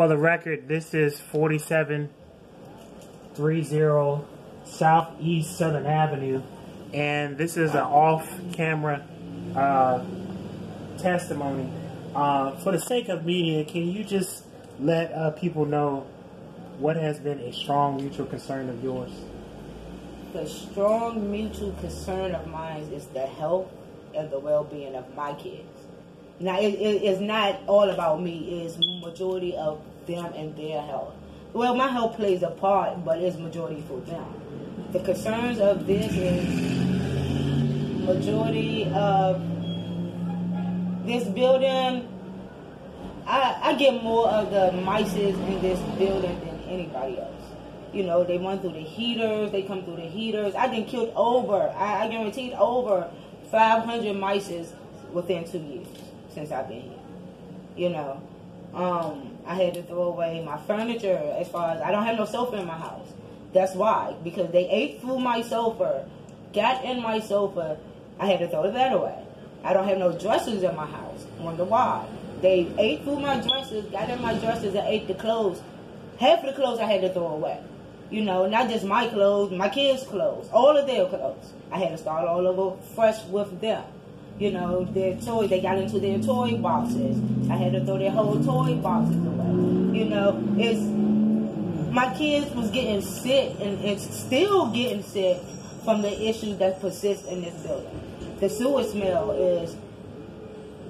For the record, this is 4730 Southeast Southern Avenue, and this is an off-camera testimony. For the sake of media, can you just let people know what has been a strong mutual concern of yours? The strong mutual concern of mine is the health and the well-being of my kids. Now, it's not all about me. It's majority of them and their health. Well, my health plays a part, but it's majority for them. The concerns of this is majority of this building. I get more of the mice in this building than anybody else. You know, they run through the heaters. They come through the heaters. I done killed over, I guaranteed over 500 mice within 2 years since I've been here. You know, I had to throw away my furniture as far as I don't have no sofa in my house. That's why, because they ate through my sofa, got in my sofa. I had to throw that away. I don't have no dressers in my house. Wonder why? They ate through my dressers, got in my dressers, and ate the clothes. Half of the clothes I had to throw away. You know, not just my clothes, my kids' clothes, all of their clothes. I had to start all over fresh with them. You know, their toys, they got into their toy boxes. I had to throw their whole toy boxes away. You know, my kids was getting sick and it's still getting sick from the issues that persist in this building. The sewer smell is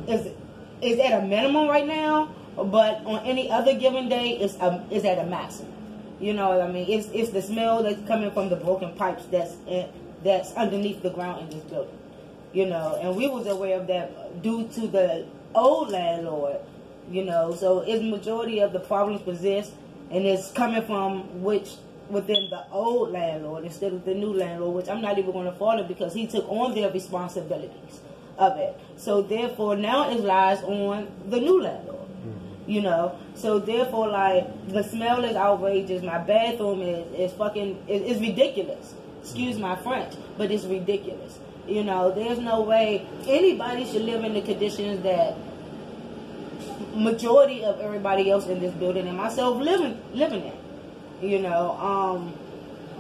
at a minimum right now, but on any other given day, it's at a maximum. You know what I mean? It's the smell that's coming from the broken pipes that's underneath the ground in this building. You know, and we was aware of that due to the old landlord. You know, so it's majority of the problems persist, and it's coming from within the old landlord instead of the new landlord, which I'm not even going to fault him because he took on their responsibilities of it. So therefore, now it lies on the new landlord. You know, so therefore, like, the smell is outrageous. My bathroom is ridiculous. Excuse my French, but it's ridiculous. You know, there's no way anybody should live in the conditions that majority of everybody else in this building and myself living in. You know,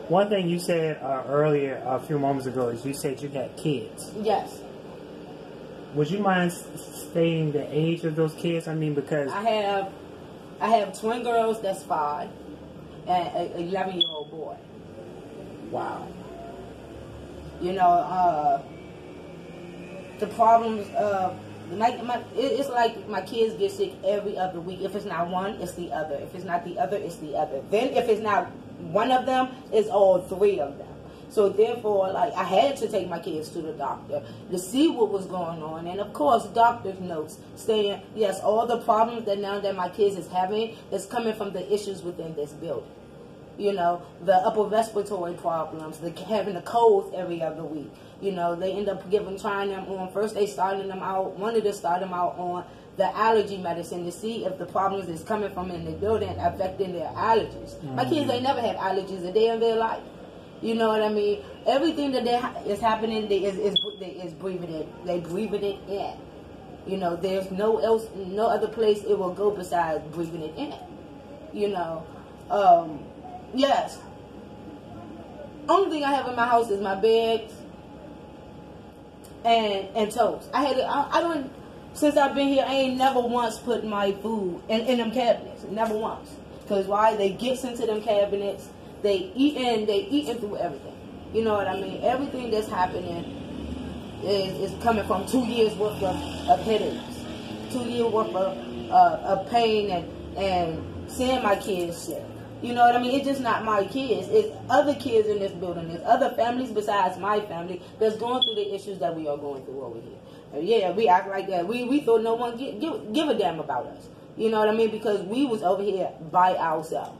one thing you said earlier, a few moments ago, is you said you had kids. Yes. Would you mind stating the age of those kids? I mean, because I have twin girls that's 5 and an 11-year-old boy. Wow. You know, the problems it's like my kids get sick every other week. If it's not one, it's the other. If it's not the other, it's the other. Then if it's not one of them, it's all 3 of them. So therefore, like, I had to take my kids to the doctor to see what was going on. And of course, doctor's notes saying, yes, all the problems that my kids is having is coming from the issues within this building. You know, the upper respiratory problems, having the colds every other week. You know, they end up trying them on. First, they started them out. Wanted to start them out on the allergy medicine to see if the problems is coming from in the building affecting their allergies. Mm-hmm. My kids ain't never had allergies a day in their life. You know what I mean? Everything that is happening is breathing it. They breathing it in. You know, there's no other place it will go besides breathing it in. You know, yes. Only thing I have in my house is my beds and toast. I don't. Since I've been here, I ain't never once put my food in them cabinets. Never once. Because why? They gets into them cabinets. They eating through everything. You know what I mean? Everything that's happening is coming from 2 years worth of headaches, 2 years worth of pain and seeing my kids sick. You know what I mean? It's just not my kids. It's other kids in this building. There's other families besides my family that's going through the issues that we are going through over here. And yeah, we act like that. We thought no one give a damn about us. You know what I mean? Because we was over here by ourselves.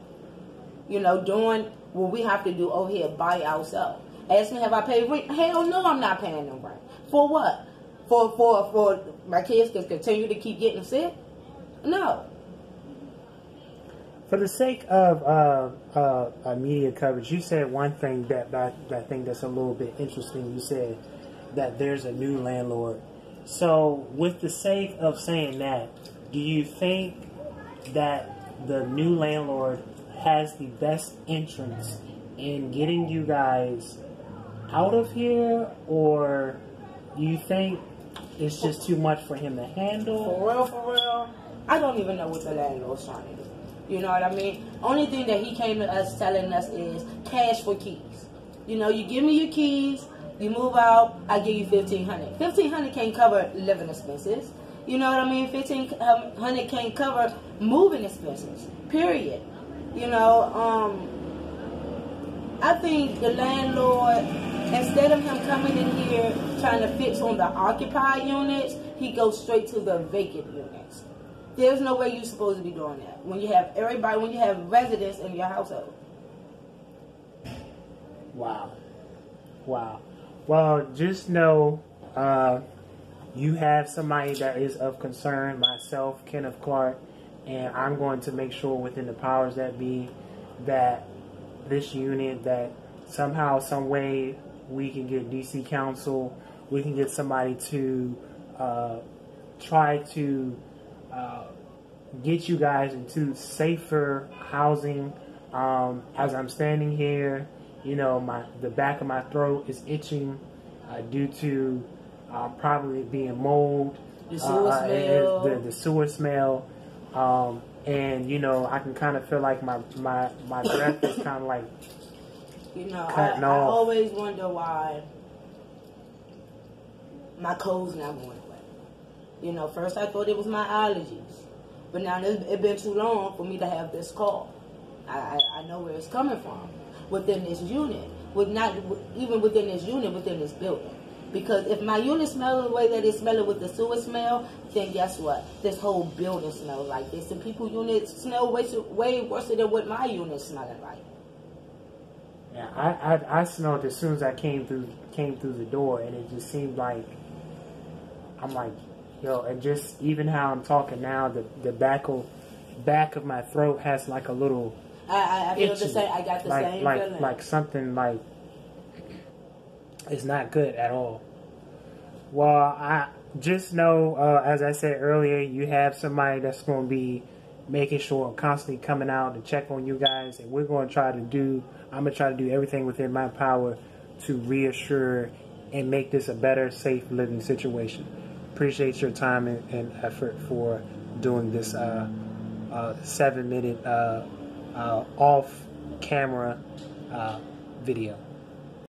You know, doing what we have to do over here by ourselves. Ask me, have I paid rent? Hell no, I'm not paying no rent. For what? For my kids to continue to keep getting sick? No. For the sake of media coverage, you said one thing that I think that's a little bit interesting. You said that there's a new landlord. So, with the sake of saying that, do you think that the new landlord has the best entrance in getting you guys out of here, or do you think it's just too much for him to handle? For real, I don't even know what the landlord's trying to do. You know what I mean? Only thing that he came to us telling us is cash for keys. You know, you give me your keys, you move out, I give you $1,500. $1,500 can't cover living expenses. You know what I mean? $1,500 can't cover moving expenses. Period. You know, I think the landlord, instead of him coming in here trying to fix on the occupied units, he goes straight to the vacant units. There's no way you're supposed to be doing that when you have everybody, when you have residents in your household. Wow. Wow. Well, just know you have somebody that is of concern, myself, Kenneth Clark, and I'm going to make sure within the powers that be that this unit, that somehow, some way we can get DC Council, we can get somebody to try to get you guys into safer housing. As I'm standing here, you know, the back of my throat is itching due to probably being mold. The sewer smell. The sewer smell. And, you know, I can kind of feel like my breath is kind of like, you know, I always wonder why my cold's not going away. You know, first I thought it was my allergies. But now it's been too long for me to have this cough. I know where it's coming from. Within this unit. Even within this unit, within this building. Because if my unit smells the way that it's smelling with the sewer smell, then guess what? This whole building smells like this. And people's units smell way worse than what my unit's smelling like. Yeah, I smelled as soon as I came through the door, and it just seemed like, I'm like, yo, and just even how I'm talking now, the back of my throat has like a little I feel the same. I got the same feeling. Like something like it's not good at all. Well, I just know, as I said earlier, you have somebody that's going to be making sure I'm constantly coming out to check on you guys, and I'm going to try to do everything within my power to reassure and make this a better, safe living situation. Appreciate your time and effort for doing this 7-minute off camera video.